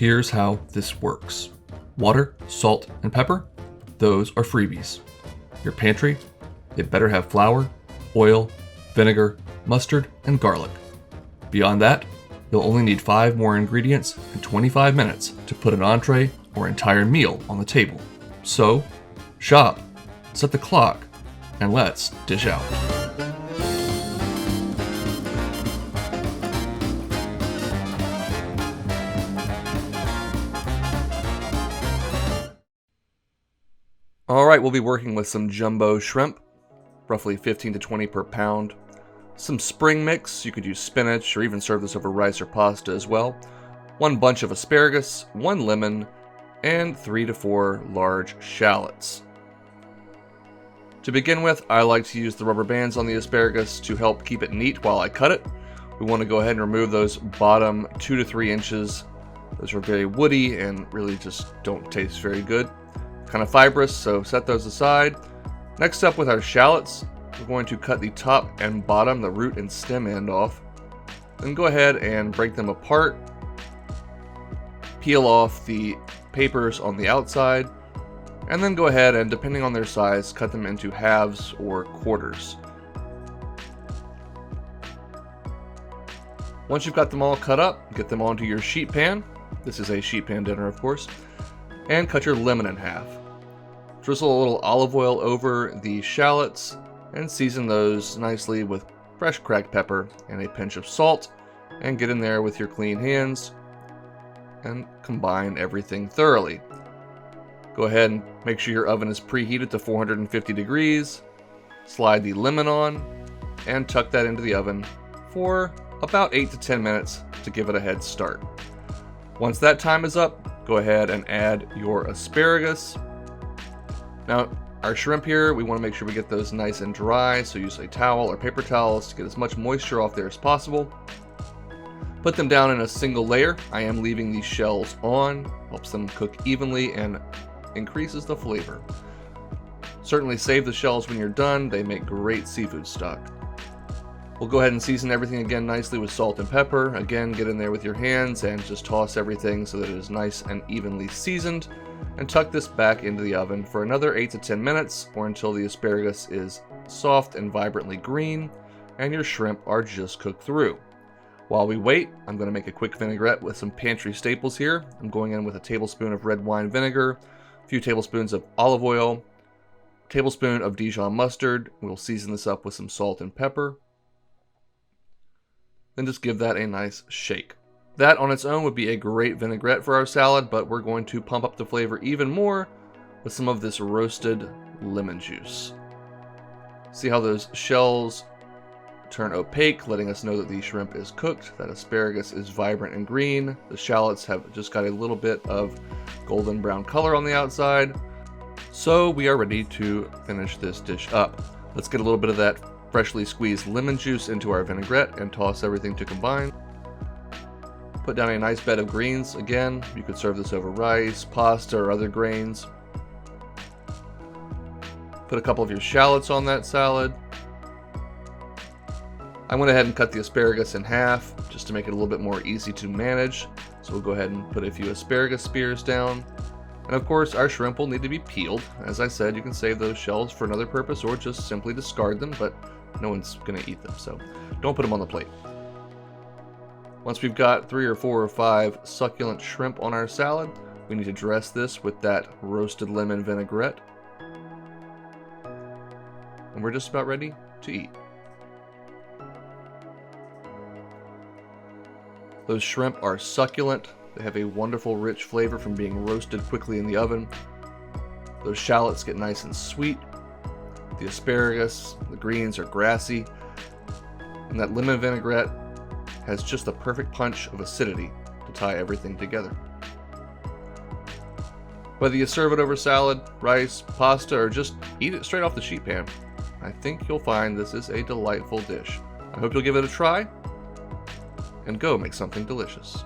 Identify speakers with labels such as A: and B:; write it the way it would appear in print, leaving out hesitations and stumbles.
A: Here's how this works. Water, salt, and pepper, those are freebies. Your pantry, it better have flour, oil, vinegar, mustard, and garlic. Beyond that, you'll only need 5 more ingredients and 25 minutes to put an entree or entire meal on the table. So, shop, set the clock, and let's dish out. Alright, we'll be working with some jumbo shrimp, roughly 15 to 20 per pound. Some spring mix, you could use spinach or even serve this over rice or pasta as well. 1 bunch of asparagus, 1 lemon, and 3 to 4 large shallots. To begin with, I like to use the rubber bands on the asparagus to help keep it neat while I cut it. We want to go ahead and remove those bottom 2 to 3 inches. Those are very woody and really just don't taste very good. Kind of fibrous, so set those aside. Next up with our shallots, we're going to cut the top and bottom, the root and stem end off. Then go ahead and break them apart. Peel off the papers on the outside. And then go ahead and, depending on their size, cut them into halves or quarters. Once you've got them all cut up, get them onto your sheet pan. This is a sheet pan dinner, of course. And cut your lemon in half. Drizzle a little olive oil over the shallots and season those nicely with fresh cracked pepper and a pinch of salt, and get in there with your clean hands and combine everything thoroughly. Go ahead and make sure your oven is preheated to 450 degrees. Slide the lemon on and tuck that into the oven for about 8 to 10 minutes to give it a head start. Once that time is up, go ahead and add your asparagus. Now, our shrimp here, we want to make sure we get those nice and dry, so use a towel or paper towels to get as much moisture off there as possible. Put them down in a single layer. I am leaving these shells on, helps them cook evenly and increases the flavor. Certainly save the shells when you're done, they make great seafood stock. We'll go ahead and season everything again nicely with salt and pepper. Again, get in there with your hands and just toss everything so that it is nice and evenly seasoned. And tuck this back into the oven for another 8 to 10 minutes, or until the asparagus is soft and vibrantly green and your shrimp are just cooked through. While we wait, I'm going to make a quick vinaigrette with some pantry staples here. I'm going in with a tablespoon of red wine vinegar, a few tablespoons of olive oil, a tablespoon of Dijon mustard. We'll season this up with some salt and pepper. Then just give that a nice shake. That on its own would be a great vinaigrette for our salad, but we're going to pump up the flavor even more with some of this roasted lemon juice. See how those shells turn opaque, letting us know that the shrimp is cooked. That asparagus is vibrant and green. The shallots have just got a little bit of golden brown color on the outside. So we are ready to finish this dish up. Let's get a little bit of that freshly squeezed lemon juice into our vinaigrette and toss everything to combine. Put down a nice bed of greens. Again, you could serve this over rice, pasta, or other grains. Put a couple of your shallots on that salad. I went ahead and cut the asparagus in half just to make it a little bit more easy to manage. So we'll go ahead and put a few asparagus spears down. And of course, our shrimp will need to be peeled. As I said, you can save those shells for another purpose or just simply discard them, but no one's going to eat them, so don't put them on the plate. Once we've got 3 or 4 or 5 succulent shrimp on our salad, we need to dress this with that roasted lemon vinaigrette. And we're just about ready to eat. Those shrimp are succulent. They have a wonderful rich flavor from being roasted quickly in the oven. Those shallots get nice and sweet. The asparagus, the greens are grassy. And that lemon vinaigrette has just the perfect punch of acidity to tie everything together. Whether you serve it over salad, rice, pasta, or just eat it straight off the sheet pan, I think you'll find this is a delightful dish. I hope you'll give it a try, and go make something delicious.